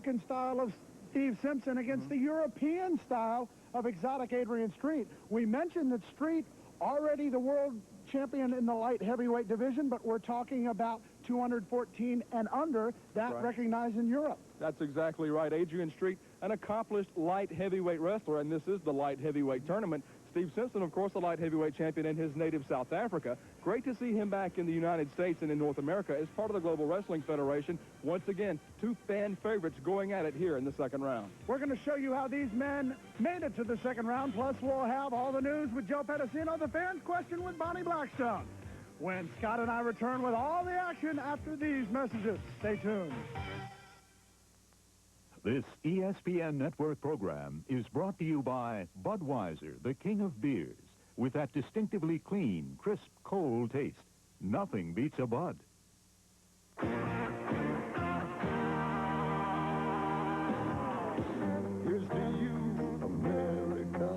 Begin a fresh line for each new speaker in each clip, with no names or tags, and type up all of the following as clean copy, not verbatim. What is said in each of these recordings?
American style of Steve Simpson against the European style of exotic Adrian Street. We mentioned that Street already the world champion in the light heavyweight division, but we're talking about 214 and under, that recognized in Europe.
That's exactly right. Adrian Street, an accomplished light heavyweight wrestler, and this is the light heavyweight tournament. Steve Simpson, of course, a light heavyweight champion in his native South Africa. Great to see him back in the United States and in North America as part of the Global Wrestling Federation. Once again, two fan favorites going at it here in the second round.
We're going to show you how these men made it to the second round, plus we'll have all the news with Joe Pedicino, the fans question with Bonnie Blackstone. When Scott and I return with all the action after these messages. Stay tuned.
This ESPN Network program is brought to you by Budweiser, the king of beers, with that distinctively clean, crisp, cold taste. Nothing beats a Bud.
Here's to you, America,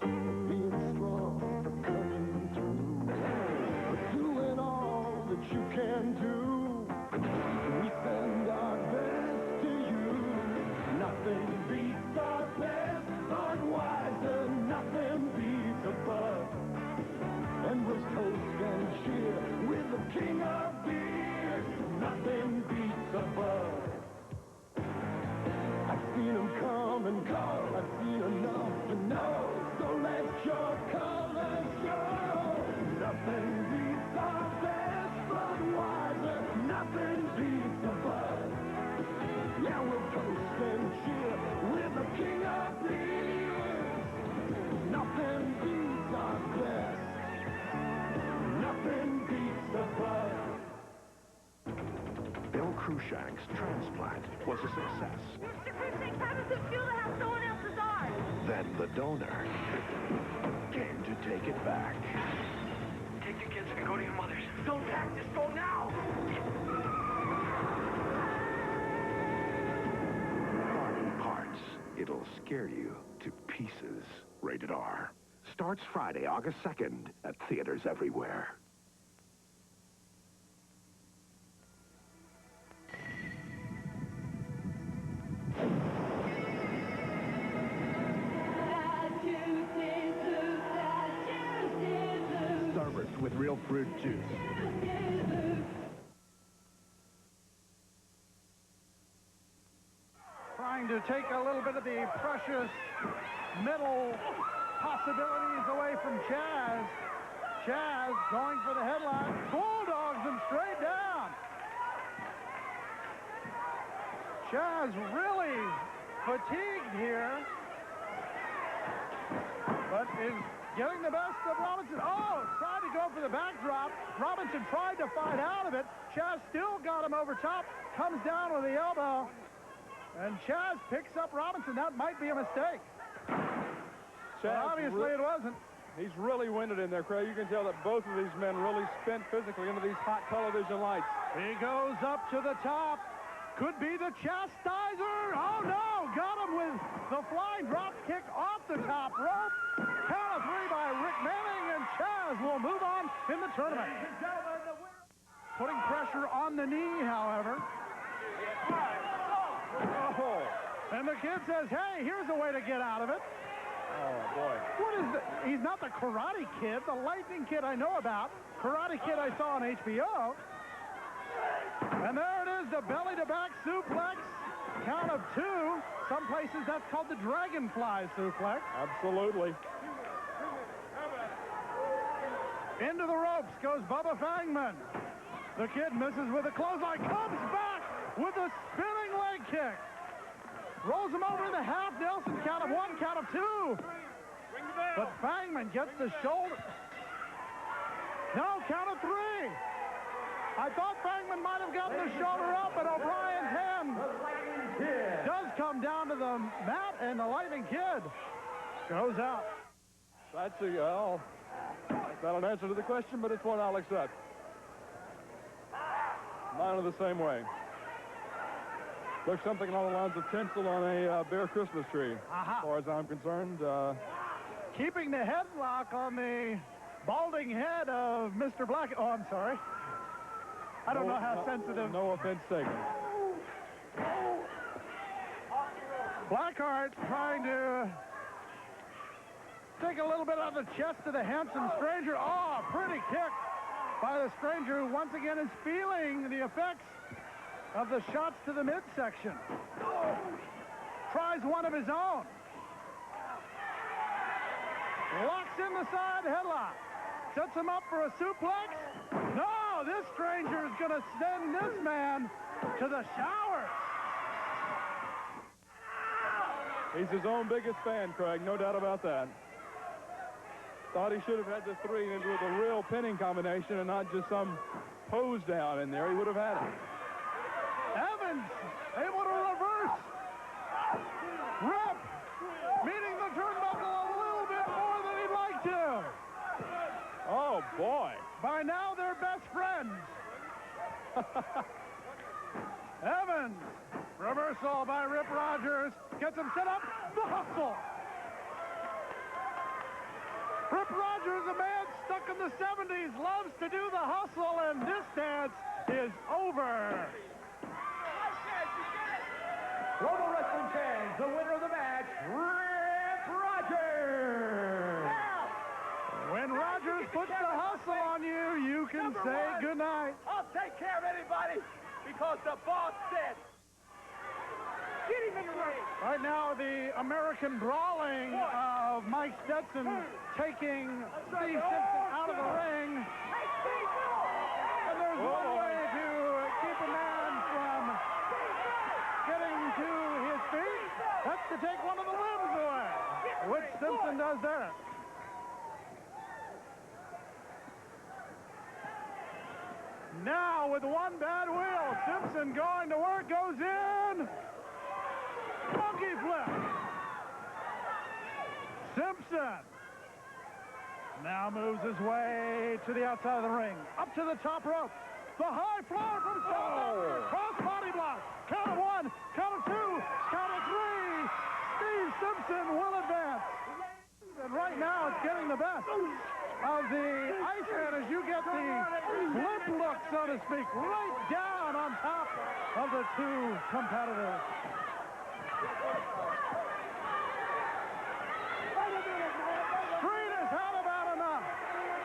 being strong, for coming through, for doing all that you can do. We send our best to you. Nothing beats our best, Budweiser, nothing beats a Bud. And we'll toast and cheer with the king of beer. Nothing beats a Bud. I've seen them come and go. I've seen enough to know. So let your colors show. Nothing beats our best, Budweiser. Nothing beats a Bud. Yeah, we'll toast and cheer with the king of beers. Nothing beats our best. Nothing beats the Bud.
Bill Cruikshank's transplant was a success.
Mr. Cruikshank, how does it feel to have someone else's heart?
Then the donor came to take it back.
Take your kids and go to your mothers. Don't practice, go now!
Party Parts. It'll scare you to pieces. Rated R. Starts Friday, August 2nd at theaters everywhere.
Starburst with real fruit juice.
Trying to take a little bit of the precious middle possibilities away from Chaz. Chaz going for the headline. Bulldogs him straight down. Chaz really fatigued here, but is getting the best of Robinson. Oh, tried to go for the backdrop. Robinson tried to fight out of it. Chaz still got him over top. Comes down with the elbow. And Chaz picks up Robinson. That might be a mistake. Chaz, obviously it wasn't.
He's really winded in there, Craig. You can tell that both of these men really spent physically into these hot television lights.
He goes up to the top. Could be the chastizer. Oh, no. Got him with the flying drop kick off the top rope. Count of three by Rick Manning, and Chaz will move on in the tournament. Putting pressure on the knee, however. Oh. And the kid says, hey, here's a way to get out of it.
Oh, boy.
What is that? He's not the Karate Kid, the Lightning Kid I know about. Karate Kid I saw on HBO. And there it is, the belly-to-back suplex. Count of two. Some places that's called the dragonfly suplex.
Absolutely.
Into the ropes goes Bubba Fangman. The kid misses with a clothesline. Comes back with a spinning leg kick. Rolls him over in the half Nelson. Count of one, count of two. But Fangman gets the shoulder. No, count of three. I thought Fangman might have gotten the shoulder up, but O'Brien's hand does come down to the mat, and the Lightning Kid goes out.
That's not an answer to the question, but it's one I'll accept. Mine are the same way. Looks something along the lines of tinsel on a bare Christmas tree, as far as I'm concerned.
Keeping the headlock on the balding head of Mr. Black. Oh, I'm sorry. I don't know how sensitive.
No offense taken.
Blackheart trying to take a little bit out of the chest of the handsome stranger. Oh, pretty kick by the stranger, who once again is feeling the effects of the shots to the midsection. Tries one of his own. Locks in the side headlock. Sets him up for a suplex. No, this stranger is going to send this man to the showers.
He's his own biggest fan, Craig, no doubt about that. Thought he should have had the 3 into a real pinning combination and not just some pose down in there. He would have had it.
Evans able to reverse. Rip meeting the turnbuckle a little bit more than he'd like to.
Oh, boy.
By now, they're best friends. Evans, reversal by Rip Rogers. Gets him set up. The hustle. Rip Rogers, a man stuck in the 70s, loves to do the hustle, and this dance is over.
Global Wrestling fans, the winner of the match, Rip Rogers.
When Rogers puts the hustle on you, you can say goodnight.
I'll take care of anybody because the boss said. Get him in the ring.
Right now, the American brawling of Mike Stetson taking Steve Simpson out of the ring. And there's one way to keep a man from getting to his feet. That's to take one of the limbs away, which Simpson does there. Now, with one bad wheel, Simpson going to work, goes in. Monkey flip. Simpson now moves his way to the outside of the ring. Up to the top rope. The high flyer from Simpson. Cross body block. Count of 1, count of 2, count of 3. Steve Simpson will advance. And right now, it's getting the best of the Iceman as you get the flip look, so to speak, right down on top of the 2 competitors. Street has had about enough.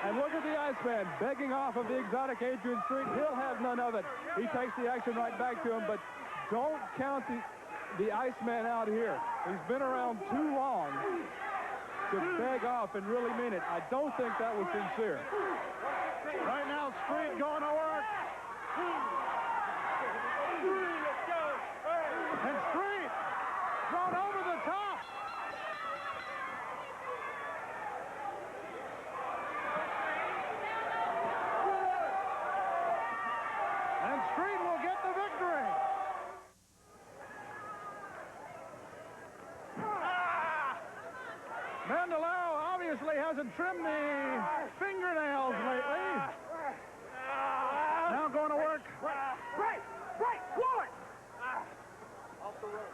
And look at the Iceman begging off of the exotic Adrian Street. He'll have none of it. He takes the action right back to him, but don't count the Iceman out here. He's been around too long to beg off and really mean it. I don't think that was sincere.
Right now, Street going to work. And Street thrown over the top. And Street will get the victory. Bandolero obviously hasn't trimmed the fingernails lately. Now going to work.
Right, one. Off the rope.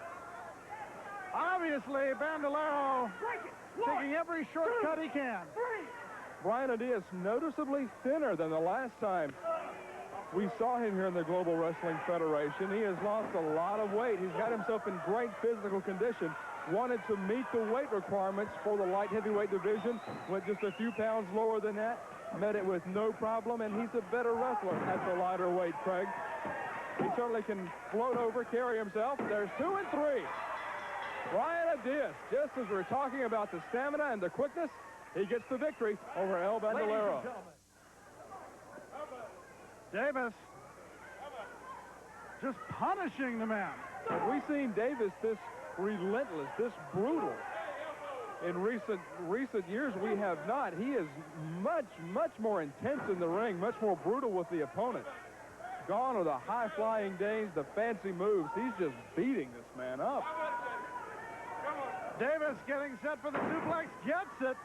Obviously, Bandolero taking every shortcut he can.
Brian Adias noticeably thinner than the last time we saw him here in the Global Wrestling Federation. He has lost a lot of weight. He's got himself in great physical condition. Wanted to meet the weight requirements for the light heavyweight division. Went just a few pounds lower than that. Met it with no problem, and he's a better wrestler at the lighter weight, Craig. He certainly can float over, carry himself. There's 2 and 3. Brian Adias, just as we're talking about the stamina and the quickness, he gets the victory over El Bandolero.
Davis just punishing the man.
Have we seen Davis this relentless, this brutal? In recent years, we have not. He is much more intense in the ring, much more brutal with the opponent. Gone are the high-flying days, the fancy moves. He's just beating this man up.
Davis getting set for the suplex, gets it.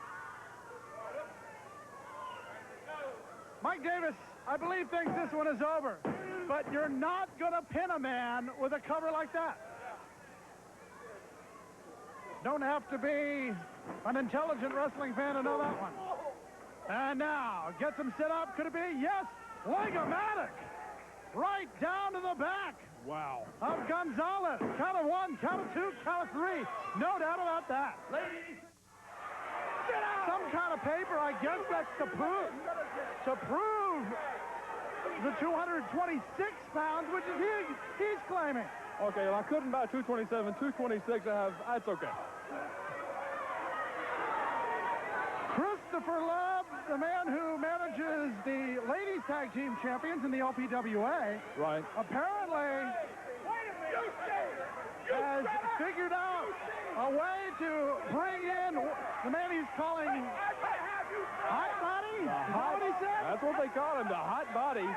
Mike Davis, I believe, thinks this one is over. But you're not going to pin a man with a cover like that. Don't have to be an intelligent wrestling fan to know that one. And now, gets him set up. Could it be? Yes. Legomatic. Right down to the back.
Wow.
Of Gonzalez. Count of 1, count of 2, count of 3. No doubt about that.
Ladies,
Some kind of paper, I guess that's to prove the 226 pounds, which is he's claiming.
Okay, well, I couldn't buy 227, 226. That's okay.
Christopher Love, the man who manages the ladies tag team champions in the LPWA,
Right.
apparently has figured out a way to bring in the man he's calling Hot Body. Is that what he said?
That's what they call him, the hot body.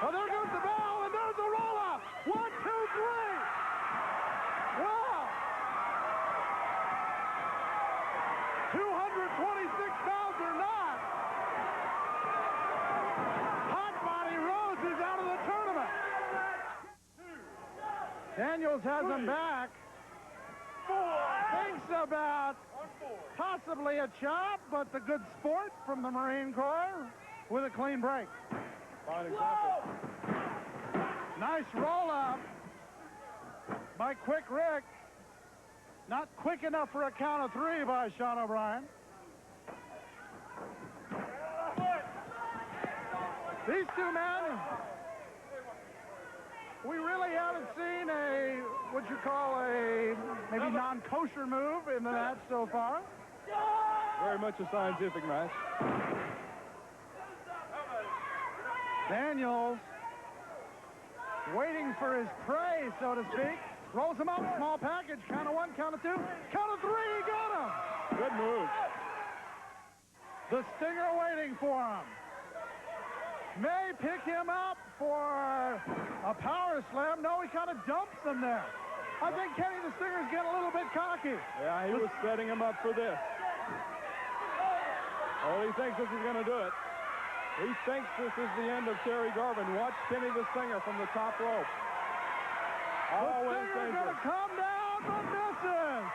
Oh, there goes the bell, and there's the roll-up. 1, 2, 3. Wow. 226 pounds or not. Hot Body Rose is out of the tournament. Daniels has him back. Thinks about possibly a chop, but the good sport from the Marine Corps with a clean break.
Fine example.
Nice roll-up by Quick Rick. Not quick enough for a count of 3 by Sean O'Brien. These two men, we really haven't seen what you call a maybe non-kosher move in the match so far.
Very much a scientific match.
Daniels waiting for his prey, so to speak. Rolls him up, small package, count of 1, count of 2, count of 3, he got him.
Good move.
The Stinger waiting for him. May pick him up for a power slam. No, he kind of dumps him there. I think Kenny the Stinger's getting a little bit cocky.
Yeah, he was setting him up for this. Oh, he thinks this is going to do it. He thinks this is the end of Terry Garvin. Watch Kenny the Stinger from the top rope.
The Stinger's going to come down, but misses.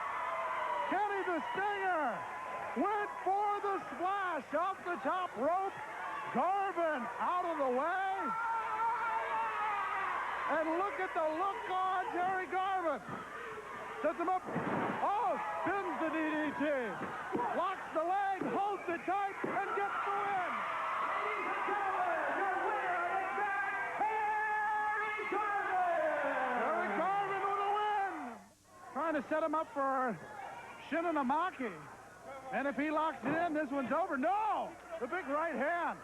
Kenny the Stinger went for the splash off the top rope. Garvin out of the way. And look at the look on Terry Garvin. Sets him up. Oh, spins the DDT. Locks the leg, holds it tight, and gets the win. Terry Garvin with a win. Trying to set him up for Shinonamaki. And if he locks it in, this one's over. No! The big right hand.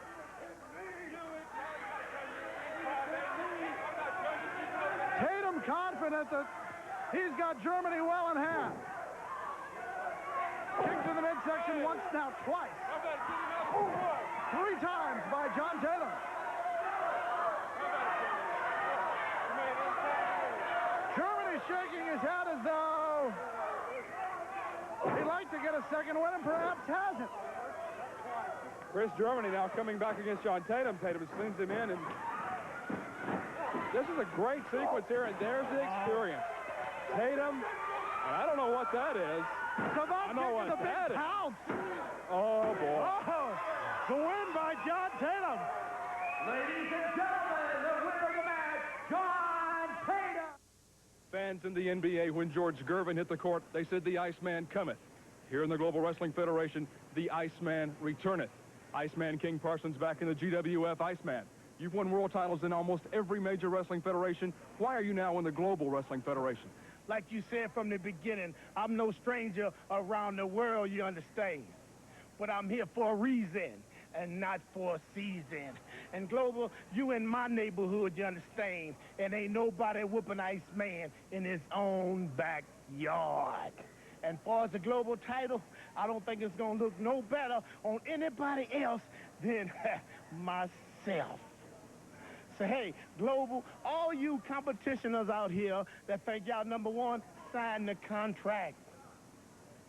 Tatum confident that he's got Germany well in hand. Kick to the midsection once, now twice. 3 times by John Tatum. Germany shaking his head as though he'd like to get a second win and perhaps hasn't.
Chris Germany now coming back against John Tatum. Tatum spins him in, and this is a great sequence here, and there's the experience. Tatum, and I don't know what that is. I know what that is. Oh, boy.
Oh, the win by John Tatum.
ladies and gentlemen, the winner of the match, John Tatum.
Fans in the NBA, when George Garvin hit the court, they said the Iceman cometh. Here in the Global Wrestling Federation, the Iceman returneth. Iceman King Parsons back in the GWF Iceman. You've won world titles in almost every major wrestling federation. Why are you now in the Global Wrestling Federation?
Like you said from the beginning, I'm no stranger around the world, you understand. But I'm here for a reason and not for a season. And Global, you in my neighborhood, you understand. And ain't nobody whooping Iceman in his own backyard. And far as the Global title, I don't think it's going to look no better on anybody else than myself. So, hey, Global, all you competitioners out here that think y'all number one, sign the contract.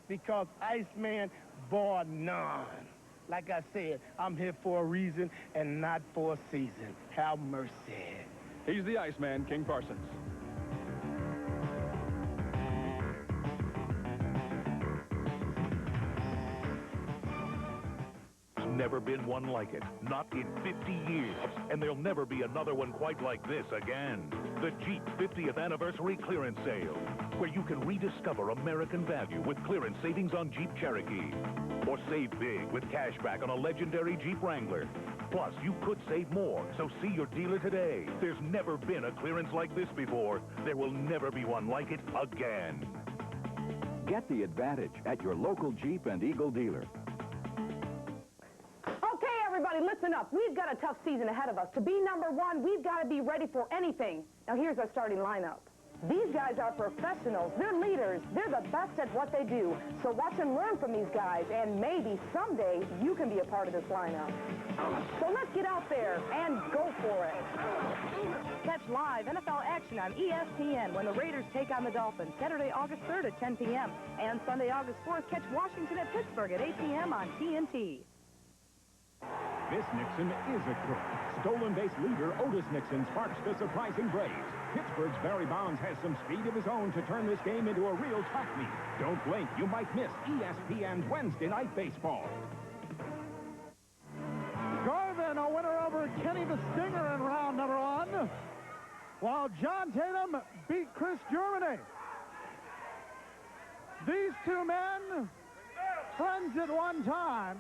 Because Iceman bore none. Like I said, I'm here for a reason and not for a season. Have mercy.
He's the Iceman, King Parsons.
Never
never been one like it. Not in 50 years. And there'll never be another one quite like this again. The Jeep 50th Anniversary Clearance Sale, where you can rediscover American value with clearance savings on Jeep Cherokee. Or save big with cash back on a legendary Jeep Wrangler. Plus, you could save more, so see your dealer today. There's never been a clearance like this before. There will never be one like it again.
Get the advantage at your local Jeep and Eagle dealer.
Okay, everybody, listen up. We've got a tough season ahead of us. To be number one, we've got to be ready for anything. Now, here's our starting lineup. These guys are professionals. They're leaders. They're the best at what they do. So watch and learn from these guys, and maybe someday you can be a part of this lineup. So let's get out there and go for it. Catch live NFL action on ESPN when the Raiders take on the Dolphins, Saturday, August 3rd at 10 p.m. And Sunday, August 4th, catch Washington at Pittsburgh at 8 p.m. on TNT.
This Nixon is a crook. Stolen base leader Otis Nixon sparks the surprising Braves. Pittsburgh's Barry Bonds has some speed of his own to turn this game into a real track meet. Don't blink, you might miss ESPN's Wednesday Night Baseball.
Garvin, a winner over Kenny the Stinger in round number one, while John Tatum beat Chris Germany. These two men, friends at one time.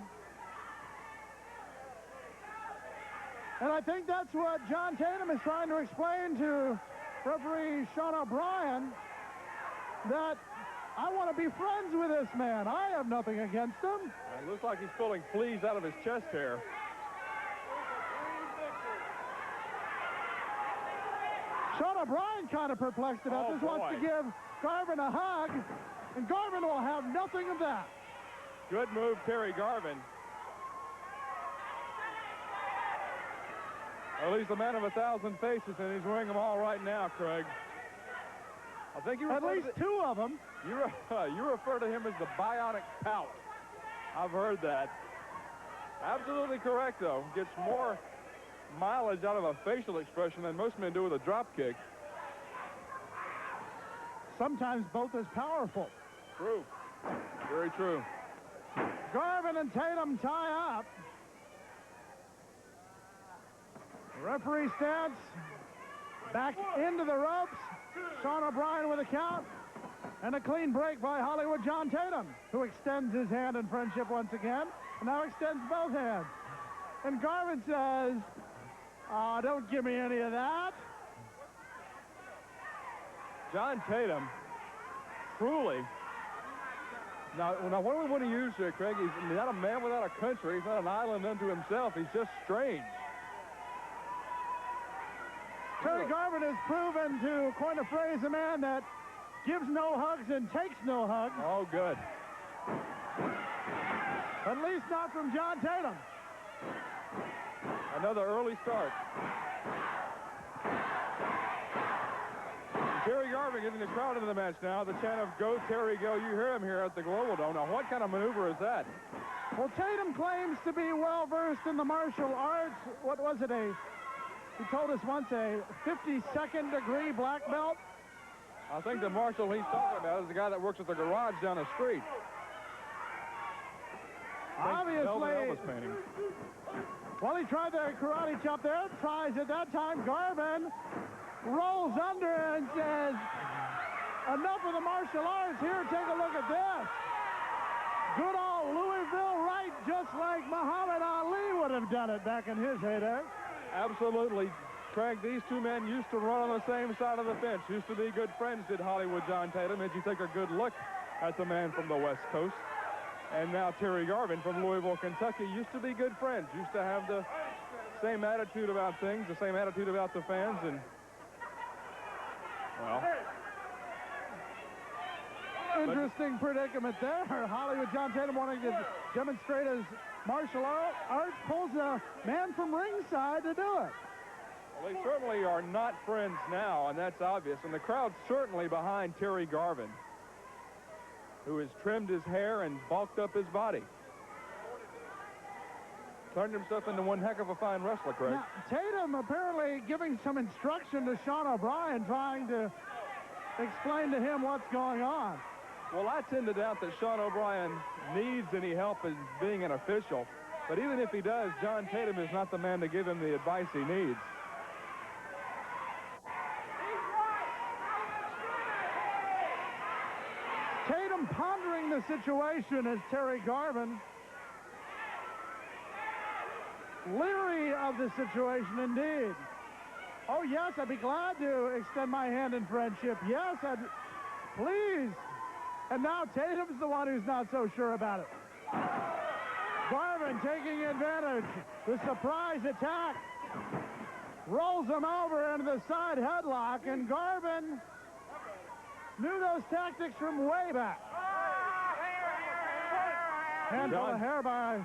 And I think that's what John Tatum is trying to explain to referee Sean O'Brien, that I want to be friends with this man. I have nothing against him.
It looks like he's pulling fleas out of his chest hair.
Sean O'Brien kind of perplexed about this, wants to give Garvin a hug, and Garvin will have nothing of that.
Good move, Terry Garvin. Well, he's the man of 1,000 faces, and he's wearing them all right now, Craig. I think you
at least two of them.
You refer to him as the bionic pout. I've heard that. Absolutely correct, though. Gets more mileage out of a facial expression than most men do with a drop kick.
Sometimes both as powerful.
True. Very true.
Garvin and Tatum tie up. Referee stance, back into the ropes. Sean O'Brien with a count, and a clean break by Hollywood John Tatum, who extends his hand in friendship once again, and now extends both hands. And Garvin says, "Oh, don't give me any of that."
John Tatum, truly. Now what do we want to use here, Craig? He's not a man without a country. He's not an island unto himself. He's just strange.
Terry Garvin has proven to coin a phrase, a man that gives no hugs and takes no hugs.
Oh, good.
At least not from John Tatum.
Another early start. Terry Garvin getting the crowd into the match now. The chant of "Go, Terry, go." You hear him here at the Global Dome. Now, what kind of maneuver is that?
Well, Tatum claims to be well-versed in the martial arts. What was it, he told us once, a 52nd degree black belt?
I think the marshal he's talking about is the guy that works at the garage down the street.
Obviously, well, he tried the karate chop there, tries at that time. Garvin rolls under and says, "Enough of the martial arts here, take a look at this." Good old Louisville right, just like Muhammad Ali would have done it back in his heyday.
Absolutely. Craig, these two men used to run on the same side of the fence. Used to be good friends, did Hollywood John Tatum. As you take a good look at the man from the West Coast. And now Terry Garvin from Louisville, Kentucky, used to be good friends. Used to have the same attitude about things, the same attitude about the fans. And, well...
Interesting predicament there. Hollywood John Tatum wanting to demonstrate his martial arts, pulls a man from ringside to do it.
Well, they certainly are not friends now, and that's obvious. And the crowd's certainly behind Terry Garvin, who has trimmed his hair and bulked up his body. Turned himself into one heck of a fine wrestler, Craig.
Now, Tatum apparently giving some instruction to Sean O'Brien, trying to explain to him what's going on.
Well, I tend to doubt that Sean O'Brien needs any help in being an official. But even if he does, John Tatum is not the man to give him the advice he needs.
Tatum pondering the situation as Terry Garvin. Leery of the situation indeed. Oh, yes, I'd be glad to extend my hand in friendship. Yes, please. And now Tatum's the one who's not so sure about it. Garvin taking advantage. The surprise attack. Rolls him over into the side headlock, and Garvin knew those tactics from way back. Handful of hair by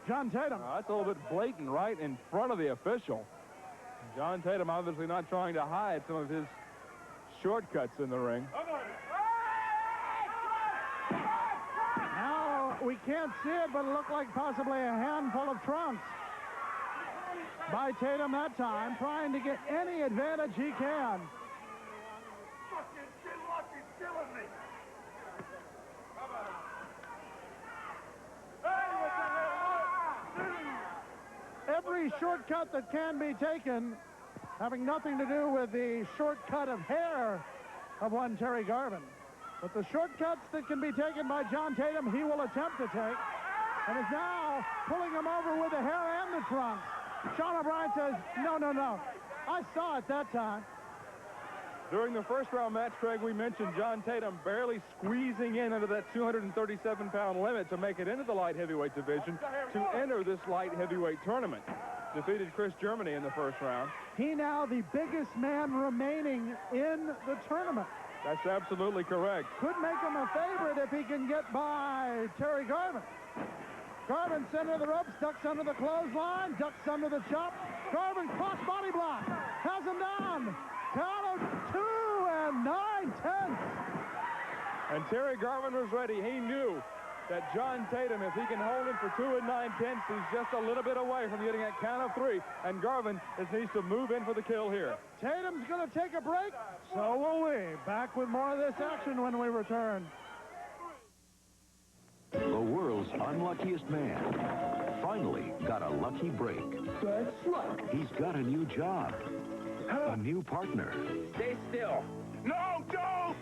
John Tatum.
That's a little bit blatant right in front of the official. John Tatum obviously not trying to hide some of his shortcuts in the ring.
Now we can't see it, but it looked like possibly a handful of trunks by Tatum that time, trying to get any advantage he can. Every shortcut that can be taken having nothing to do with the shortcut of hair of one Terry Garvin. But the shortcuts that can be taken by John Tatum, he will attempt to take, and is now pulling him over with the hair and the trunks. Sean O'Brien says, no, no, no. I saw it that time.
During the first round match, Craig, we mentioned John Tatum barely squeezing in under that 237-pound limit to make it into the light heavyweight division to enter this light heavyweight tournament. Defeated Chris Germany in the first round.
He now the biggest man remaining in the tournament.
That's absolutely correct.
Could make him a favorite if he can get by Terry Garvin. Garvin center of the ropes, ducks under the clothesline, ducks under the chop. Garvin cross body block, has him down. Count of 2 9/10.
And Terry Garvin was ready. He knew that John Tatum, if he can hold him for 2 9/10, he's just a little bit away from getting that count of 3. And Garvin needs to move in for the kill here.
Tatum's going to take a break. So will we. Back with more of this action when we return.
The world's unluckiest man finally got a lucky break.
Good luck.
He's got a new job, a new partner,
Stay still. No, don't!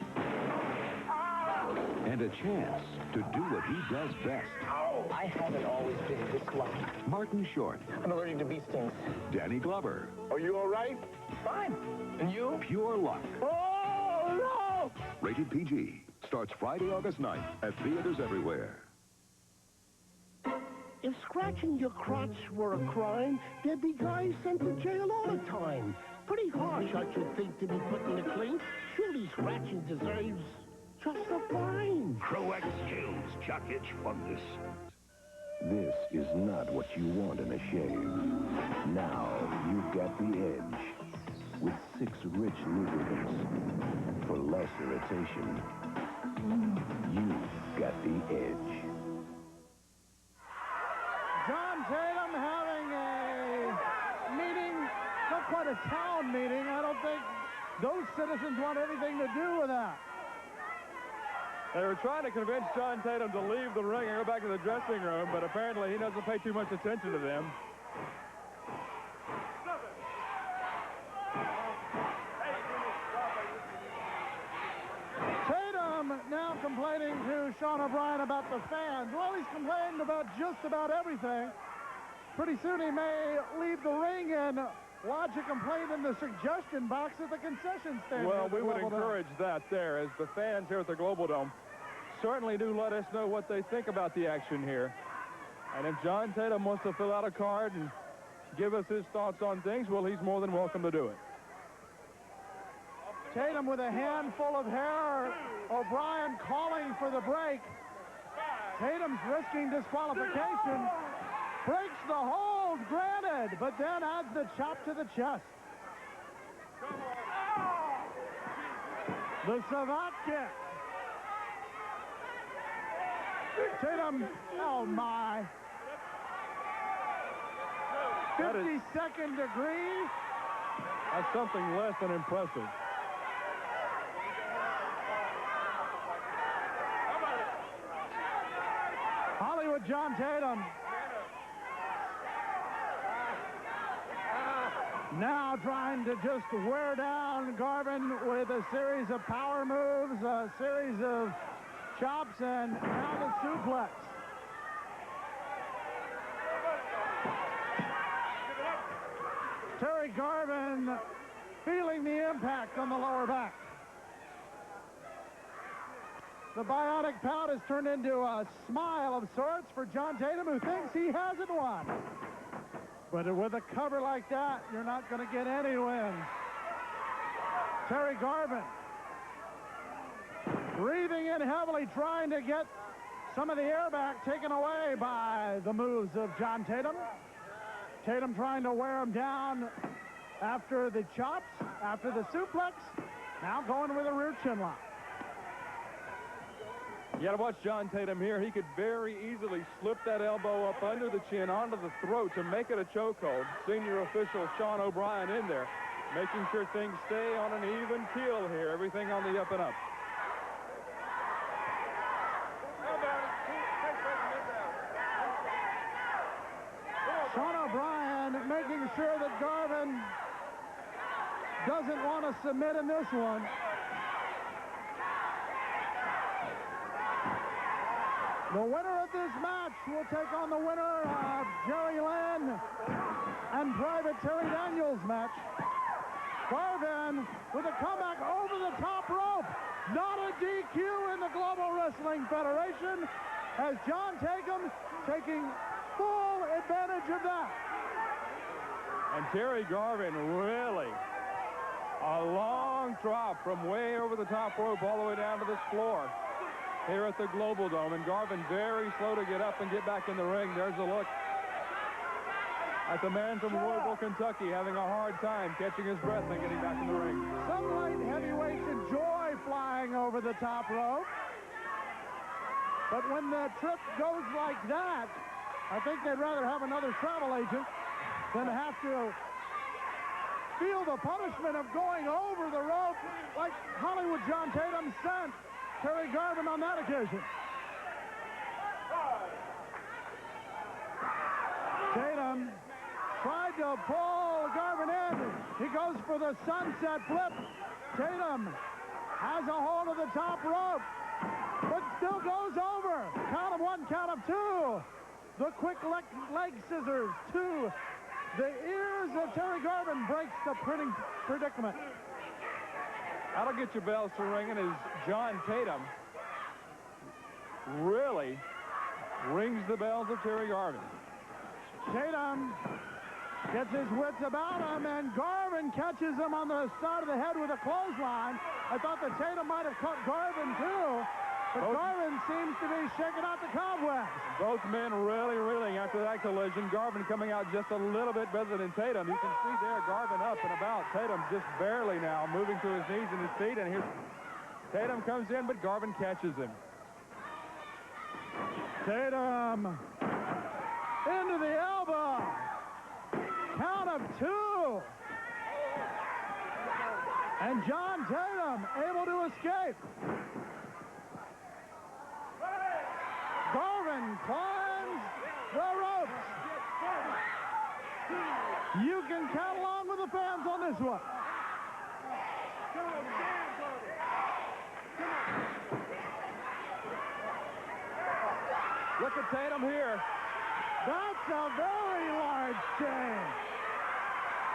and a chance to do what he does best.
Ow! I haven't always been this lucky.
Martin Short.
I'm allergic to bee stings.
Danny Glover.
Are you all right? Fine. And you?
Pure luck.
Oh, no!
Rated PG. Starts Friday, August 9th at theaters everywhere.
If scratching your crotch were a crime, there'd be guys sent to jail all the time. Pretty harsh, I should think, to be put in a clink. Surely scratching deserves just a fine.
Croax kills Chuck Itch Fungus. This is not what you want in a shave. Now you've got the edge. With 6 rich lubricants for less irritation. You've got the edge.
John Tatum having a meeting, not quite a town meeting. I don't think those citizens want anything to do with that.
They were trying to convince John Tatum to leave the ring and go back to the dressing room, but apparently he doesn't pay too much attention to them.
Tatum now complaining to Sean O'Brien about the fans. Well, he's complaining about just about everything. Pretty soon he may leave the ring and lodge a complaint in the suggestion box at the concession stand.
Well, we would encourage that there, as the fans here at the Global Dome certainly do let us know what they think about the action here. And if John Tatum wants to fill out a card and give us his thoughts on things, well, he's more than welcome to do it.
Tatum with a handful of hair. O'Brien calling for the break. Tatum's risking disqualification. Breaks the hold, granted, but then adds the chop to the chest. The savant kick. Tatum, oh my. 52nd degree.
That's something less than impressive.
Hollywood John Tatum. Now trying to just wear down Garvin with a series of power moves, a series of chops, and now the suplex. Terry Garvin feeling the impact on the lower back. The bionic pout has turned into a smile of sorts for John Tatum, who thinks he hasn't won. But with a cover like that, you're not going to get any wins. Terry Garvin breathing in heavily, trying to get some of the air back taken away by the moves of John Tatum. Tatum trying to wear him down after the chops, after the suplex. Now going with a rear chin lock.
You got to watch John Tatum here. He could very easily slip that elbow up under the chin, onto the throat to make it a chokehold. Senior official Sean O'Brien in there, making sure things stay on an even keel here. Everything on the up and up.
Sean O'Brien making sure that Garvin doesn't want to submit in this one. The winner of this match will take on the winner of Jerry Lynn and Private Terry Daniels' match. Garvin with a comeback over the top rope. Not a DQ in the Global Wrestling Federation, as John Tatum taking full advantage of that.
And Terry Garvin really a long drop from way over the top rope all the way down to this floor here at the Global Dome, and Garvin very slow to get up and get back in the ring. There's a look at the man from Louisville, Kentucky, having a hard time catching his breath and getting back in the ring.
Some light heavyweights enjoy flying over the top rope, but when the trip goes like that, I think they'd rather have another travel agent than have to feel the punishment of going over the rope like Hollywood John Tatum sent Terry Garvin on that occasion. Tatum tried to pull Garvin in. He goes for the sunset flip. Tatum has a hold of the top rope, but still goes over. Count of one, count of two. The quick leg scissors to the ears of Terry Garvin breaks the predicament.
That'll get your bells to ringing as John Tatum really rings the bells of Terry Garvin.
Tatum gets his wits about him, and Garvin catches him on the side of the head with a clothesline. I thought that Tatum might have caught Garvin too, but Garvin seems to be shaking out the cobwebs.
Both men really reeling after that collision. Garvin coming out just a little bit better than Tatum. You can see there Garvin up and about. Tatum just barely now moving to his knees and his feet. And here's Tatum comes in, but Garvin catches him.
Tatum into the elbow. Count of two. And John Tatum able to escape. Garvin climbs the ropes. You can count along with the fans on this one.
Look at Tatum here.
That's a very large change.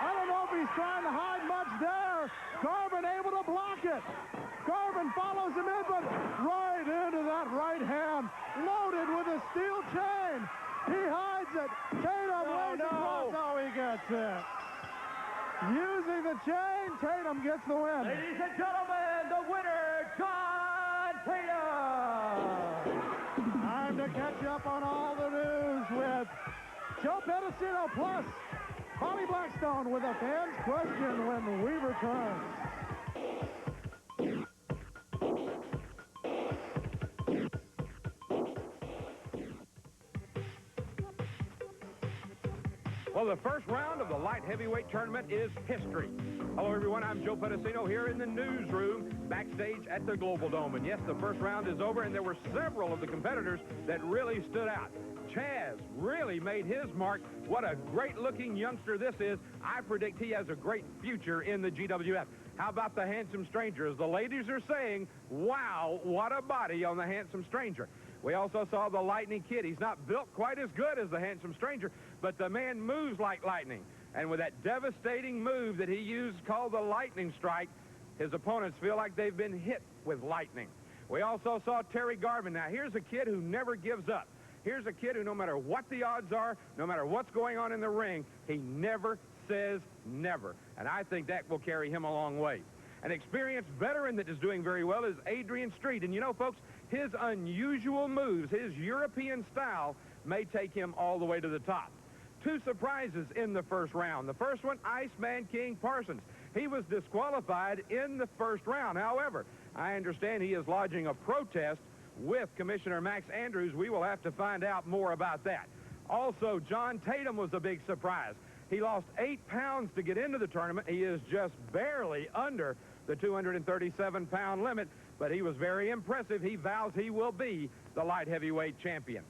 I don't know if he's trying to hide much there. Garvin able to block it. Garvin follows him in, but right into that right hand, loaded with a steel chain. He hides it. Tatum lays across. Oh, he gets it. Using the chain, Tatum gets the win.
Ladies and gentlemen, the winner, John Tatum.
Time to catch up on all the news with Joe Pedicino plus Bobby Blackstone with a fan's question when we return.
Well, the first round of the light heavyweight tournament is history. Hello, everyone. I'm Joe Pedicino here in the newsroom.
backstage at the Global Dome. And yes, the first round is over, and there were several of the competitors that really stood out. Chaz really made his mark. What a great-looking youngster this is. I predict he has a great future in the GWF. How about the Handsome Stranger? As the ladies are saying, wow, what a body on the Handsome Stranger. We also saw the Lightning Kid. He's not built quite as good as the Handsome Stranger, but the man moves like lightning. And with that devastating move that he used called the lightning strike, his opponents feel like they've been hit with lightning. We also saw Terry Garvin. Now, here's a kid who never gives up. Here's a kid who, no matter what the odds are, no matter what's going on in the ring, he never says never. And I think that will carry him a long way. An experienced veteran that is doing very well is Adrian Street. And you know, folks, his unusual moves, his European style, may take him all the way to the top. Two surprises in the first round. The first one, Iceman King Parsons. He was disqualified in the first round. However, I understand he is lodging a protest with Commissioner Max Andrews. We will have to find out more about that. Also, John Tatum was a big surprise. He lost 8 pounds to get into the tournament. He is just barely under the 237-pound limit, but he was very impressive. He vows he will be the light heavyweight champion.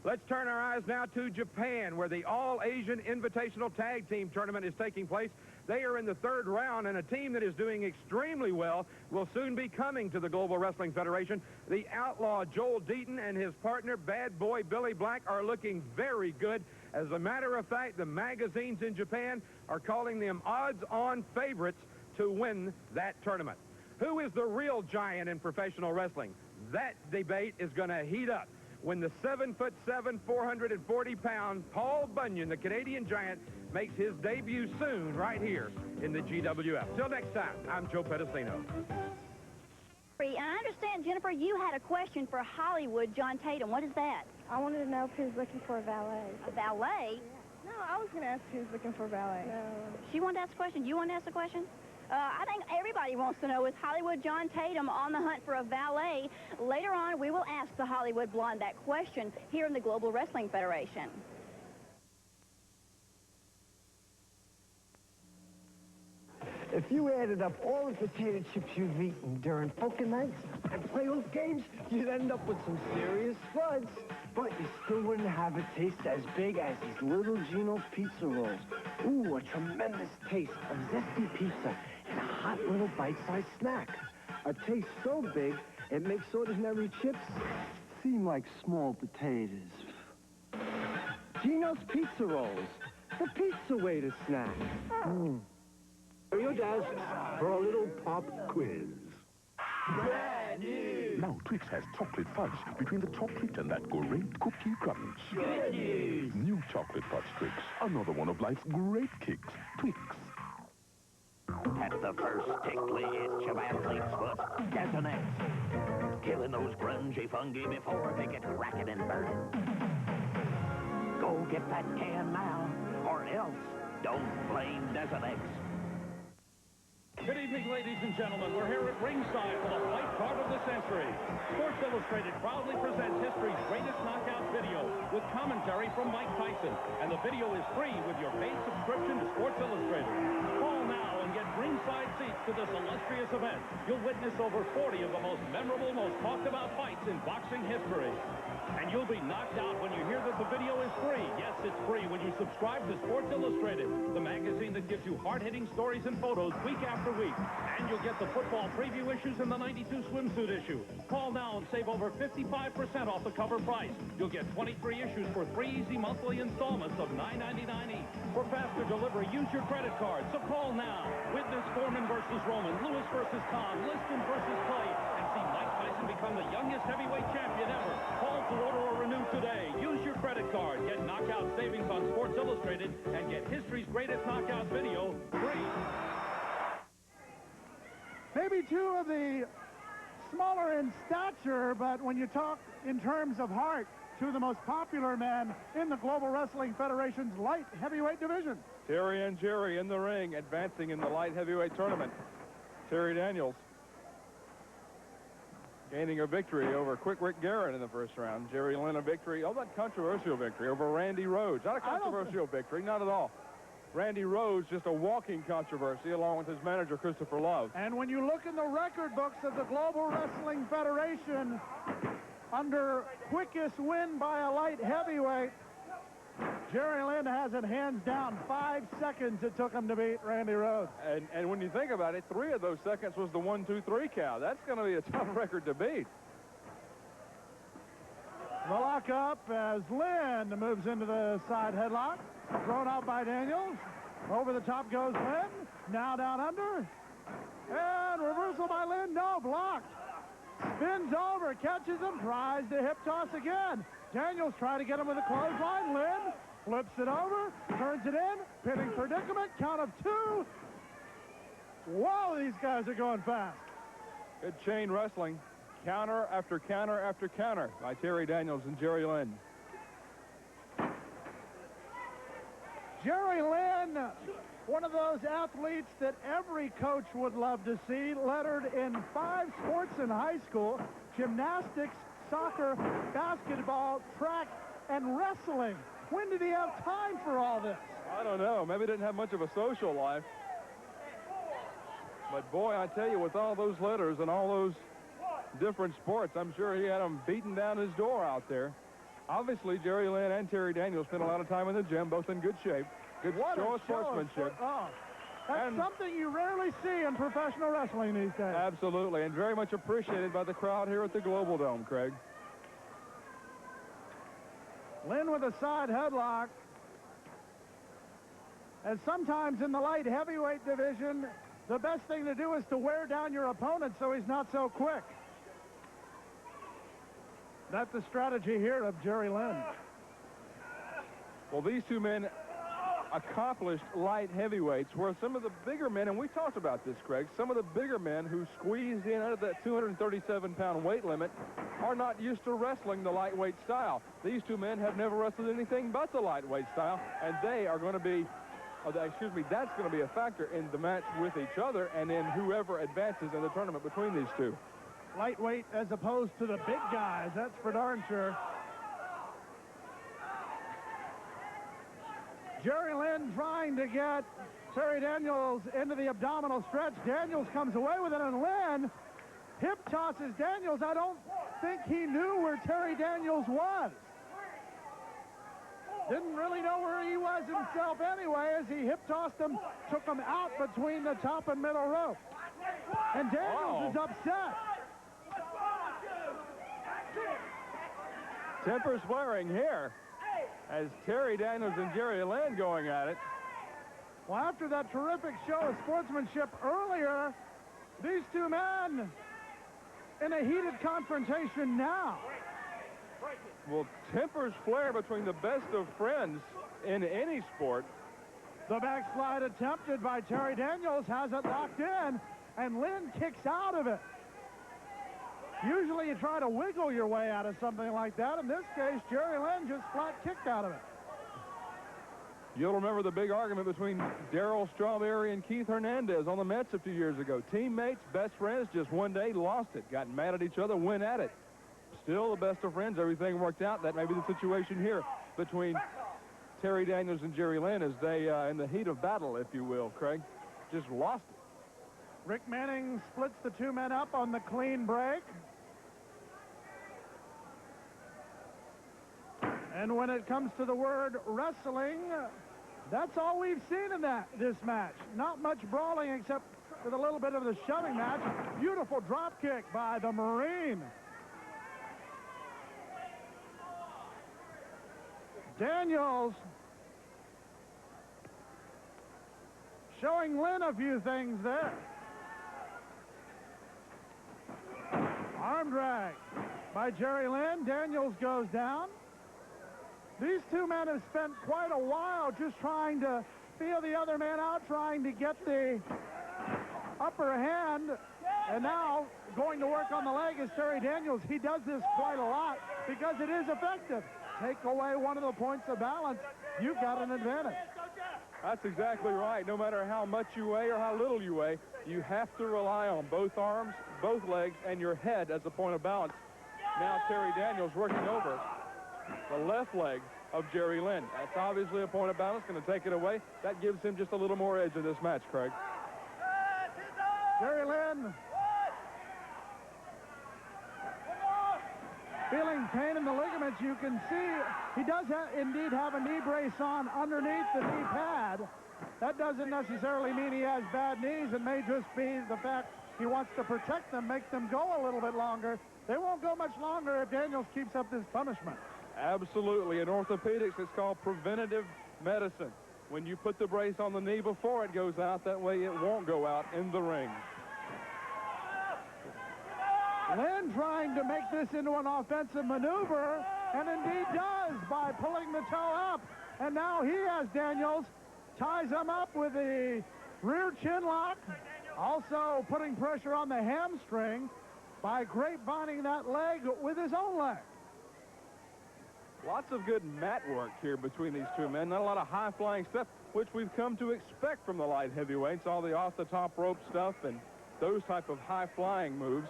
Let's turn our eyes now to Japan, where the All-Asian Invitational Tag Team Tournament is taking place. They are in the third round, and a team that is doing extremely well will soon be coming to the Global Wrestling Federation. The Outlaw Joel Deaton and his partner, Bad Boy Billy Black, are looking very good. As a matter of fact, the magazines in Japan are calling them odds-on favorites to win that tournament. Who is the real giant in professional wrestling? That debate is going to heat up when the 7'7", 440-pound Paul Bunyan, the Canadian giant, makes his debut soon right here in the GWF. Till next time, I'm Joe Pedicino.
And I understand, Jennifer, you had a question for Hollywood John Tatum. What is that?
I wanted to know if he was looking for a valet.
A valet?
Yeah. No, I was going to ask if he was looking for a valet. No.
She wanted to ask a question. You want to ask a question? I think everybody wants to know, is Hollywood John Tatum on the hunt for a valet? Later on, we will ask the Hollywood Blonde that question here in the Global Wrestling Federation.
If you added up all the potato chips you've eaten during poker nights and playoff games, you'd end up with some serious spuds. But you still wouldn't have a taste as big as these little Gino's pizza rolls. Ooh, a tremendous taste of zesty pizza and a hot little bite-sized snack. A taste so big, it makes ordinary chips seem like small potatoes. Gino's Pizza Rolls, the pizza way to snack.
Your desk for a little pop quiz.
Brand new!
Now Twix has chocolate fudge between the chocolate and that great cookie crunch.
Good news!
New chocolate fudge Twix. Another one of life's great kicks. Twix.
At the first tickly itch of athlete's foot, there's an X. Killing those grungy fungi before they get cracking and burning. Go get that can now, or else don't blame Desonex.
Good evening, ladies and gentlemen. We're here at ringside for the fight card of the century. Sports Illustrated proudly presents history's greatest knockout video with commentary from Mike Tyson. And the video is free with your paid subscription to Sports Illustrated. Call now and get ringside seats to this illustrious event. You'll witness over 40 of the most memorable, most talked about fights in boxing history. And you'll be knocked out when you hear that the video is free. Yes, it's free when you subscribe to Sports Illustrated, the magazine that gives you hard-hitting stories and photos week after week. And you'll get the football preview issues and the 92 swimsuit issue. Call now and save over 55% off the cover price. You'll get 23 issues for 3 easy monthly installments of $9.99 each. For faster delivery, use your credit card. So call now. Witness Foreman versus Roman, Lewis versus Tom, Liston versus Clay, and see Mike Tyson become the youngest heavyweight champion ever. Call to order or renew today. Use your credit card. Get knockout savings on Sports Illustrated and get history's greatest knockout video free.
Maybe two of the smaller in stature, but when you talk in terms of heart, two of the most popular men in the Global Wrestling Federation's light heavyweight division.
Terry and Jerry in the ring, advancing in the light heavyweight tournament. Terry Daniels gaining a victory over Quick Rick Garrett in the first round. Jerry Lynn a victory, that controversial victory over Randy Rhodes. Not a controversial victory, not at all. Randy Rhodes just a walking controversy along with his manager, Christopher Love.
And when you look in the record books of the Global Wrestling Federation, under quickest win by a light heavyweight, Jerry Lynn has it hands down. 5 seconds it took him to beat Randy Rhodes.
And when you think about it, 3 of those seconds was the 1-2-3 count. That's going to be a tough record to beat.
The lockup as Lynn moves into the side headlock. Thrown out by Daniels. Over the top goes Lynn. Now down under. And reversal by Lynn. No, blocked. Spins over, catches him, tries to hip toss again. Daniels trying to get him with a clothesline. Lynn flips it over, turns it in. Pinning predicament. Count of 2. Whoa, these guys are going fast.
Good chain wrestling. Counter after counter after counter by Terry Daniels and Jerry Lynn.
Jerry Lynn, one of those athletes that every coach would love to see, lettered in 5 sports in high school: gymnastics, soccer, basketball, track, and wrestling. When did he have time for all this?
I don't know. Maybe he didn't have much of a social life. But boy, I tell you, with all those letters and all those different sports, I'm sure he had them beating down his door out there. Obviously, Jerry Lynn and Terry Daniels spent a lot of time in the gym, both in good shape. Good show of sportsmanship.
That's something you rarely see in professional wrestling these days.
Absolutely, and very much appreciated by the crowd here at the Global Dome, Craig.
Lynn with a side headlock. And sometimes in the light heavyweight division, the best thing to do is to wear down your opponent so he's not so quick. That's the strategy here of Jerry Lynn.
Well, these two men, accomplished light heavyweights, where some of the bigger men, and we talked about this, Craig, some of the bigger men who squeezed in out of that 237-pound weight limit are not used to wrestling the lightweight style. These two men have never wrestled anything but the lightweight style, and they are going to be, that's going to be a factor in the match with each other and in whoever advances in the tournament between these two.
Lightweight as opposed to the big guys, that's for darn sure. Jerry Lynn trying to get Terry Daniels into the abdominal stretch. Daniels comes away with it, and Lynn hip tosses Daniels. I don't think he knew where Terry Daniels was. Didn't really know where he was himself anyway, as he hip tossed him, took him out between the top and middle rope. And Daniels is upset.
Tempers flaring here as Terry Daniels and Jerry Lynn going at it.
Well, after that terrific show of sportsmanship earlier, these two men in a heated confrontation now.
Well, tempers flare between the best of friends in any sport.
The backslide attempted by Terry Daniels has it locked in, and Lynn kicks out of it. Usually you try to wiggle your way out of something like that. In this case, Jerry Lynn just flat kicked out of it.
You'll remember the big argument between Darryl Strawberry and Keith Hernandez on the Mets a few years ago. Teammates, best friends, just one day lost it, got mad at each other, went at it. Still the best of friends, everything worked out. That may be the situation here between Terry Daniels and Jerry Lynn as they, in the heat of battle, if you will, Craig, just lost it.
Rick Manning splits the two men up on the clean break. And when it comes to the word wrestling, that's all we've seen in this match. Not much brawling except with a little bit of the shoving match. Beautiful drop kick by the Marine. Daniels showing Lynn a few things there. Arm drag by Jerry Lynn. Daniels goes down. These two men have spent quite a while just trying to feel the other man out, trying to get the upper hand. And now going to work on the leg is Terry Daniels. He does this quite a lot because it is effective. Take away one of the points of balance, you've got an advantage.
That's exactly right. No matter how much you weigh or how little you weigh, you have to rely on both arms, both legs, and your head as a point of balance. Now Terry Daniels working over the left leg of Jerry Lynn. That's obviously a point of balance, going to take it away. That gives him just a little more edge in this match, Craig.
Jerry Lynn feeling pain in the ligaments. You can see he does indeed have a knee brace on underneath the knee pad. That doesn't necessarily mean he has bad knees. It may just be the fact he wants to protect them, make them go a little bit longer. They won't go much longer if Daniels keeps up this punishment.
Absolutely. In orthopedics, it's called preventative medicine. When you put the brace on the knee before it goes out, that way it won't go out in the ring.
Lynn trying to make this into an offensive maneuver, and indeed does by pulling the toe up. And now he has Daniels, ties him up with the rear chin lock, also putting pressure on the hamstring by grapevining that leg with his own leg.
Lots of good mat work here between these two men. Not a lot of high-flying stuff, which we've come to expect from the light heavyweights, all the off-the-top rope stuff and those type of high-flying moves.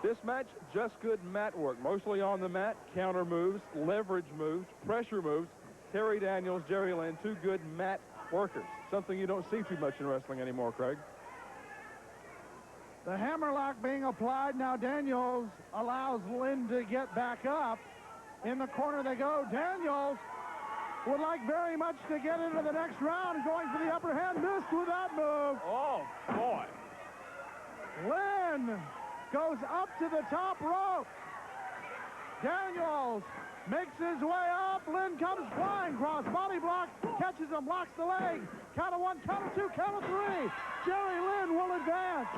This match, just good mat work, mostly on the mat, counter moves, leverage moves, pressure moves. Terry Daniels, Jerry Lynn, two good mat workers, something you don't see too much in wrestling anymore, Craig.
The hammerlock being applied. Now Daniels allows Lynn to get back up. In the corner they go. Daniels would like very much to get into the next round, going for the upper hand. Missed with that move.
Oh, boy.
Lynn goes up to the top rope. Daniels makes his way up. Lynn comes flying, cross body block, catches him, locks the leg. Count of one, count of two, count of three. Jerry Lynn will advance.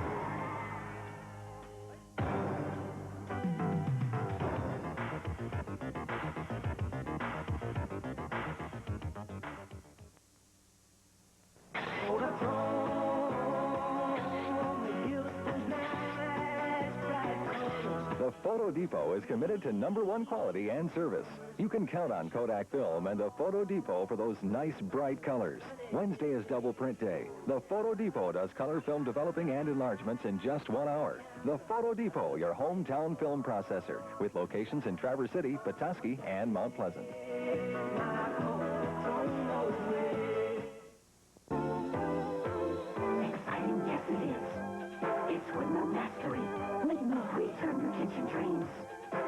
The Photo Depot is committed to #1 quality and service. You can count on Kodak Film and the Photo Depot for those nice, bright colors. Wednesday is double print day. The Photo Depot does color film developing and enlargements in just 1 hour. The Photo Depot, your hometown film processor, with locations in Traverse City, Petoskey, and Mount Pleasant.
Exciting, yes it is. It's Windmill Mastery. Windmill return your kitchen dreams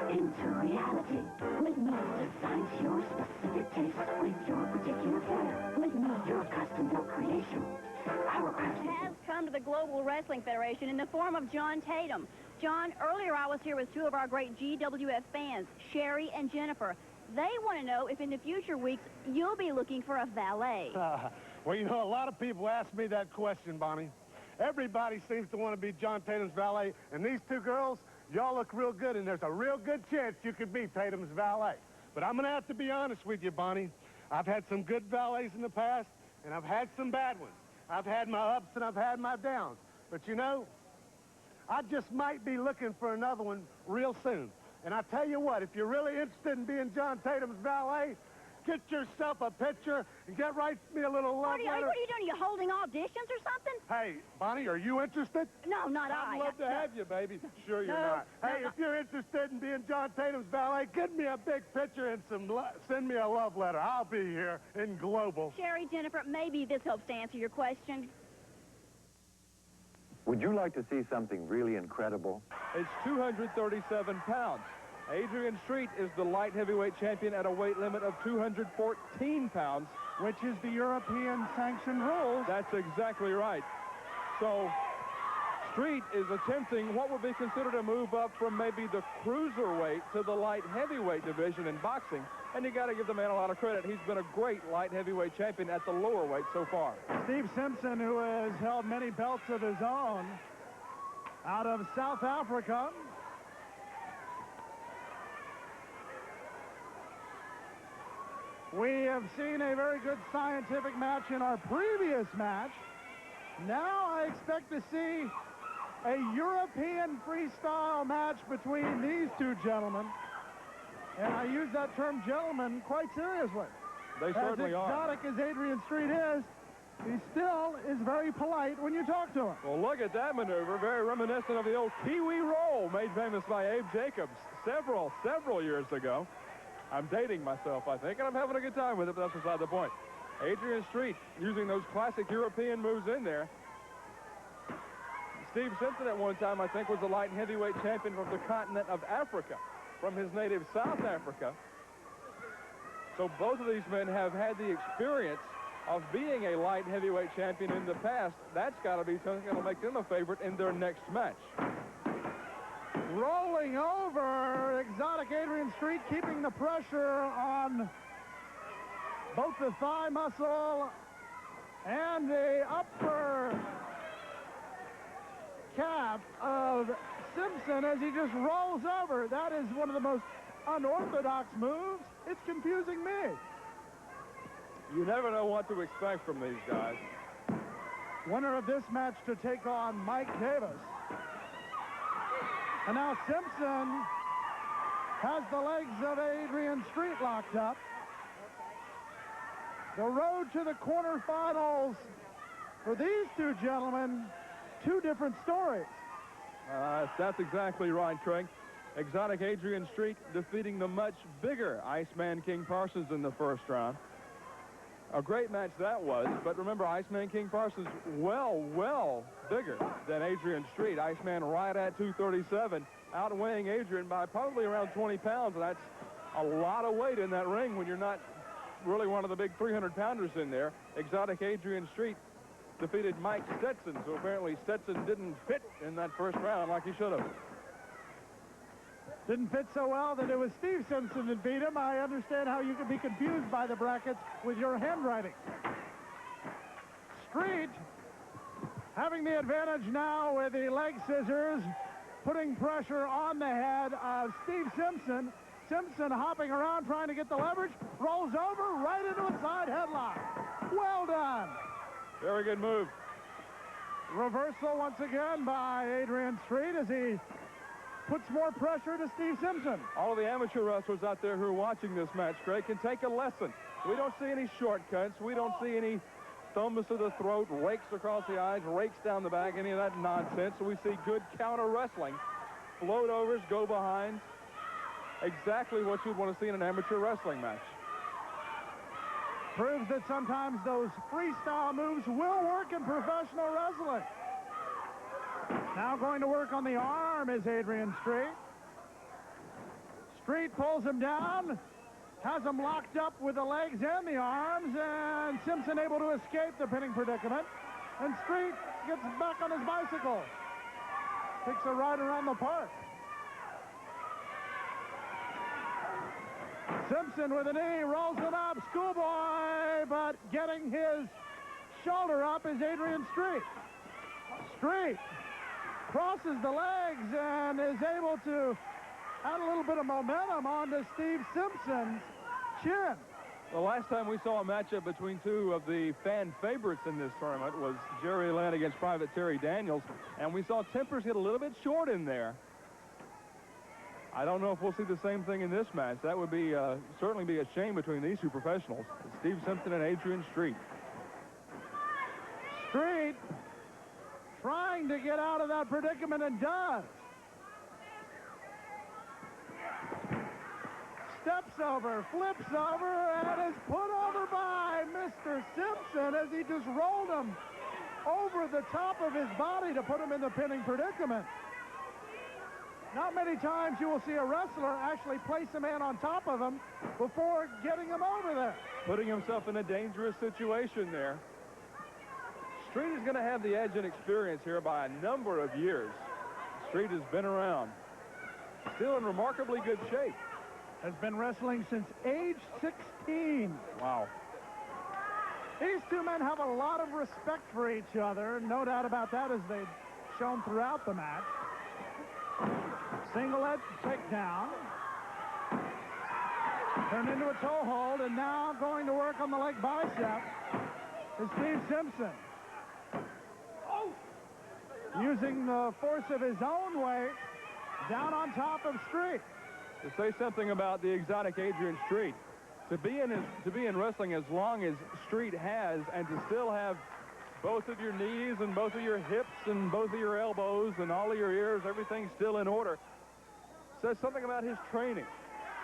into reality. Windmill designs your specific taste with your particular flair. Windmill, your custom-built creation. Our craft
has come to the Global Wrestling Federation in the form of John Tatum. John, earlier I was here with two of our great GWF fans, Sherry and Jennifer. They want to know if in the future weeks you'll be looking for a valet.
Well, you know, a lot of people ask me that question, Bonnie. Everybody seems to want to be John Tatum's valet, and these two girls, y'all look real good, and there's a real good chance you could be Tatum's valet. But I'm going to have to be honest with you, Bonnie. I've had some good valets in the past, and I've had some bad ones. I've had my ups and I've had my downs. But, you know, I just might be looking for another one real soon. And I tell you what, if you're really interested in being John Tatum's valet, get yourself a picture and get write me a little love letter.
What are you doing? Are you holding auditions or something?
Hey, Bonnie, are you interested?
No, not
I'd love to have you, baby. Sure you're
No,
not. Hey,
no.
if you're interested in being John Tatum's valet, get me a big picture and send me a love letter. I'll be here in Global.
Sherry, Jennifer, maybe this helps to answer your question.
Would you like to see something really incredible?
It's 237 pounds. Adrian Street is the light heavyweight champion at a weight limit of 214 pounds.
Which is the European sanctioned rules.
That's exactly right. So Street is attempting what would be considered a move up from maybe the cruiserweight to the light heavyweight division in boxing. And you got to give the man a lot of credit. He's been a great light heavyweight champion at the lower weight so far.
Steve Simpson, who has held many belts of his own out of South Africa. We have seen a very good scientific match in our previous match. Now I expect to see a European freestyle match between these two gentlemen. And I use that term gentleman quite seriously.
They certainly are.
As exotic as Adrian Street is, he still is very polite when you talk to him.
Well, look at that maneuver. Very reminiscent of the old Kiwi roll made famous by Abe Jacobs several years ago. I'm dating myself, I think, and I'm having a good time with it, but that's beside the point. Adrian Street using those classic European moves in there. Steve Simpson at one time, I think, was the light heavyweight champion from the continent of Africa, from his native South Africa. So both of these men have had the experience of being a light heavyweight champion in the past. That's got to be something that will make them a favorite in their next match.
Rolling over, exotic Adrian Street keeping the pressure on both the thigh muscle and the upper calf of Simpson as he just rolls over. That is one of the most unorthodox moves. It's confusing me.
You never know what to expect from these guys.
Winner of this match to take on Mike Davis. And now Simpson has the legs of Adrian Street locked up. The road to the quarterfinals for these two gentlemen, two different stories.
That's exactly right, Craig. Exotic Adrian Street defeating the much bigger Iceman King Parsons in the first round. A great match that was, but remember, Iceman King Parsons well bigger than Adrian Street. Iceman right at 237, outweighing Adrian by probably around 20 pounds, and that's a lot of weight in that ring when you're not really one of the big 300-pounders in there. Exotic Adrian Street defeated Mike Stetson, so apparently Stetson didn't fit in that first round like he should have.
Didn't fit so well that it was Steve Simpson that beat him. I understand how you can be confused by the brackets with your handwriting. Street having the advantage now with the leg scissors, putting pressure on the head of Steve Simpson. Simpson hopping around trying to get the leverage, rolls over right into a side headlock. Well done.
Very good move.
Reversal once again by Adrian Street as he puts more pressure to Steve Simpson.
All of the amateur wrestlers out there who are watching this match, Craig, can take a lesson. We don't see any shortcuts. We don't see any thumbs to the throat, rakes across the eyes, rakes down the back, any of that nonsense. So we see good counter wrestling. Float overs, go behinds. Exactly what you'd want to see in an amateur wrestling match.
Proves that sometimes those freestyle moves will work in professional wrestling. Now going to work on the arm is Adrian Street. Street pulls him down, has him locked up with the legs and the arms, and Simpson able to escape the pinning predicament. And Street gets back on his bicycle. Takes a ride around the park. Simpson with a knee, rolls him up, schoolboy, but getting his shoulder up is Adrian Street. Street crosses the legs and is able to add a little bit of momentum onto Steve Simpson's chin.
The last time we saw a matchup between two of the fan favorites in this tournament was Jerry Lynn against Private Terry Daniels, and we saw tempers get a little bit short in there. I don't know if we'll see the same thing in this match. That would be certainly be a shame between these two professionals, Steve Simpson and Adrian Street.
Street trying to get out of that predicament and does. Steps over, flips over, and is put over by Mr. Simpson as he just rolled him over the top of his body to put him in the pinning predicament. Not many times you will see a wrestler actually place a man on top of him before getting him over there.
Putting himself in a dangerous situation there. Street is going to have the edge in experience here by a number of years. Street has been around. Still in remarkably good shape.
Has been wrestling since age 16.
Wow.
These two men have a lot of respect for each other. No doubt about that, as they've shown throughout the match. Single edge takedown. Turned into a toe hold, and now going to work on the leg bicep is Steve Simpson. Using the force of his own weight down on top of Street.
To say something about the exotic Adrian Street, to be in wrestling as long as Street has, and to still have both of your knees and both of your hips and both of your elbows and all of your ears, everything still in order, says something about his training.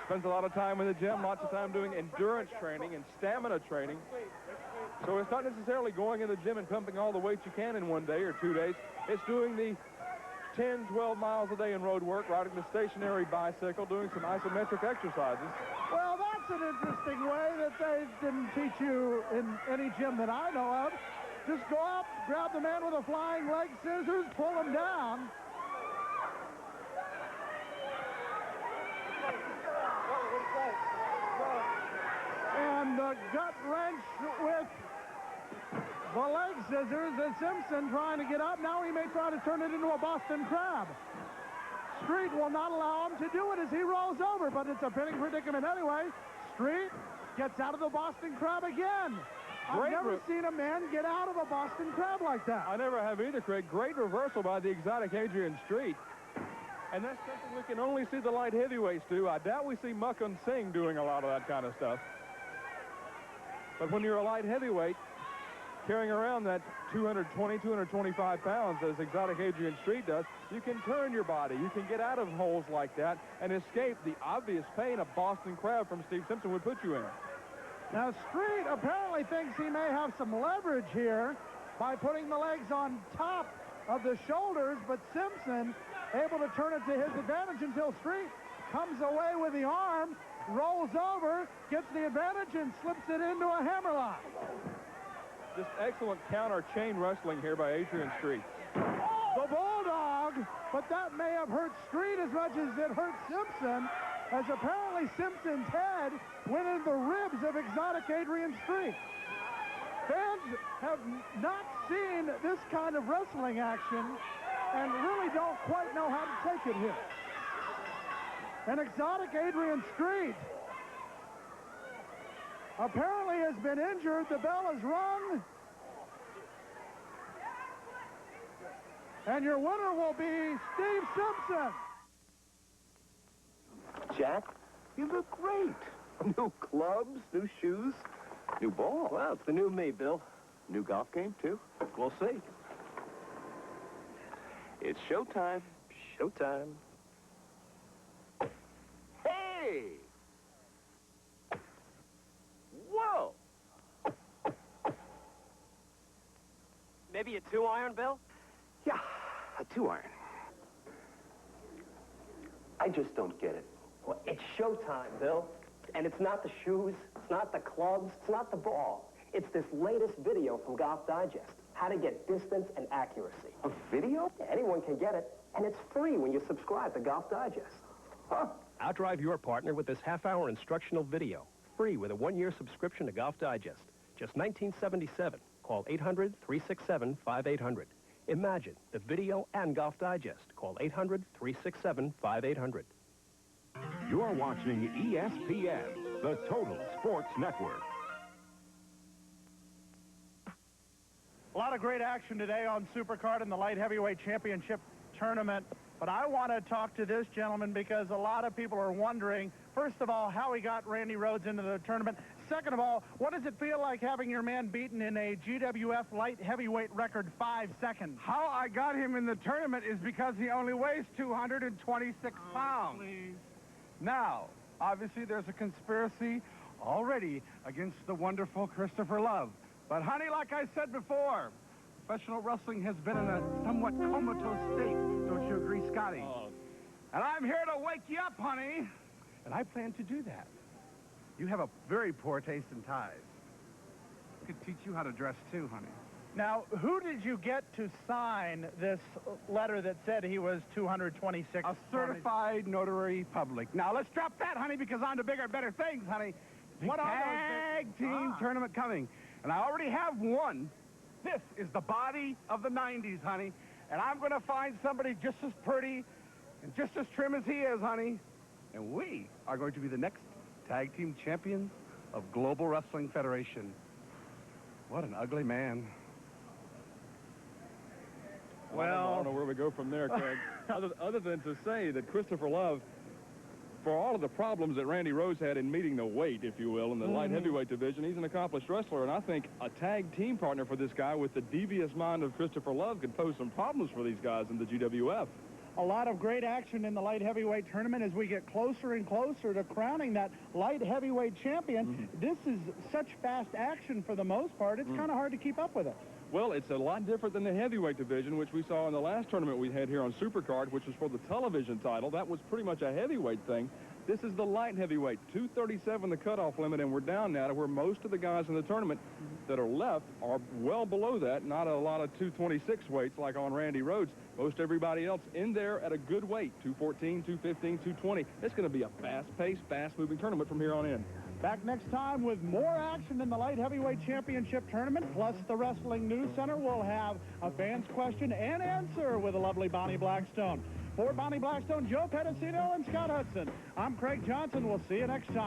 Spends a lot of time in the gym, lots of time doing endurance training and stamina training. So it's not necessarily going in the gym and pumping all the weights you can in one day or 2 days. It's doing the 10, 12 miles a day in road work, riding the stationary bicycle, doing some isometric exercises.
Well, that's an interesting way that they didn't teach you in any gym that I know of. Just go up, grab the man with the flying leg scissors, pull him down. And the gut wrench with the leg scissors as Simpson trying to get up. Now he may try to turn it into a Boston Crab. Street will not allow him to do it as he rolls over, but it's a pinning predicament anyway. Street gets out of the Boston Crab again. I've never seen a man get out of a Boston Crab like that.
I never have either, Craig. Great reversal by the exotic Adrian Street. And that's something we can only see the light heavyweights do. I doubt we see Mukund Singh doing a lot of that kind of stuff. But when you're a light heavyweight, carrying around that 220, 225 pounds, as exotic Adrian Street does, you can turn your body. You can get out of holes like that and escape the obvious pain a Boston Crab from Steve Simpson would put you in.
Now, Street apparently thinks he may have some leverage here by putting the legs on top of the shoulders, but Simpson able to turn it to his advantage until Street comes away with the arm, rolls over, gets the advantage, and slips it into a hammerlock.
Just excellent counter chain wrestling here by Adrian Street.
The Bulldog, but that may have hurt Street as much as it hurt Simpson, as apparently Simpson's head went in the ribs of exotic Adrian Street. Fans have not seen this kind of wrestling action and really don't quite know how to take it here. And exotic Adrian Street apparently has been injured. The bell is rung. And your winner will be Steve Simpson.
Jack, you look great. New clubs, new shoes, new ball. Well, it's the new me, Bill. New golf game, too. We'll see. It's showtime. Showtime. Hey! Whoa!
Maybe a 2-iron, Bill?
Yeah, a 2-iron. I just don't get it.
Well, it's showtime, Bill. And it's not the shoes, it's not the clubs, it's not the ball. It's this latest video from Golf Digest. How to get distance and accuracy.
A video?
Yeah, anyone can get it. And it's free when you subscribe to Golf Digest.
Huh.
Outdrive your partner with this half-hour instructional video. Free with a 1-year subscription to Golf Digest. Just $19.77. Call 800-367-5800. Imagine the video and Golf Digest. Call 800-367-5800.
You're watching ESPN, the Total Sports Network.
A lot of great action today on Supercard in the light heavyweight championship tournament. But I want to talk to this gentleman because a lot of people are wondering, first of all, how he got Randy Rhoads into the tournament. Second of all, what does it feel like having your man beaten in a GWF light heavyweight record 5 seconds?
How I got him in the tournament is because he only weighs 226 pounds.
Please.
Now, obviously there's a conspiracy already against the wonderful Christopher Love. But, honey, like I said before, professional wrestling has been in a somewhat comatose state. Don't you agree, Scotty?
Oh.
And I'm here to wake you up, honey. And I plan to do that. You have a very poor taste in ties. I could teach you how to dress, too, honey.
Now, who did you get to sign this letter that said he was 226?
A certified notary public. Now, let's drop that, honey, because on to bigger and better things, honey.
What are those
tag team tournament coming. And I already have one. This is the body of the 90s, honey. And I'm going to find somebody just as pretty and just as trim as he is, honey. And we are going to be the next tag team champions of Global Wrestling Federation. What an ugly man.
Well, I don't know where we go from there, Craig. other than to say that Christopher Love, for all of the problems that Randy Rhoads had in meeting the weight, if you will, in the light heavyweight division, he's an accomplished wrestler, and I think a tag team partner for this guy with the devious mind of Christopher Love could pose some problems for these guys in the GWF.
A lot of great action in the light heavyweight tournament as we get closer and closer to crowning that light heavyweight champion. This is such fast action for the most part, it's kind of hard to keep up with it.
Well, it's a lot different than the heavyweight division, which we saw in the last tournament we had here on Supercard, which was for the television title. That was pretty much a heavyweight thing. This is the light heavyweight, 237 the cutoff limit, and we're down now to where most of the guys in the tournament that are left are well below that. Not a lot of 226 weights like on Randy Rhodes. Most everybody else in there at a good weight, 214, 215, 220. It's going to be a fast-paced, fast-moving tournament from here on in.
Back next time with more action in the light heavyweight championship tournament, plus the Wrestling News Center. We'll have a fans question and answer with the lovely Bonnie Blackstone. For Bonnie Blackstone, Joe Pedicino, and Scott Hudson, I'm Craig Johnson. We'll see you next time.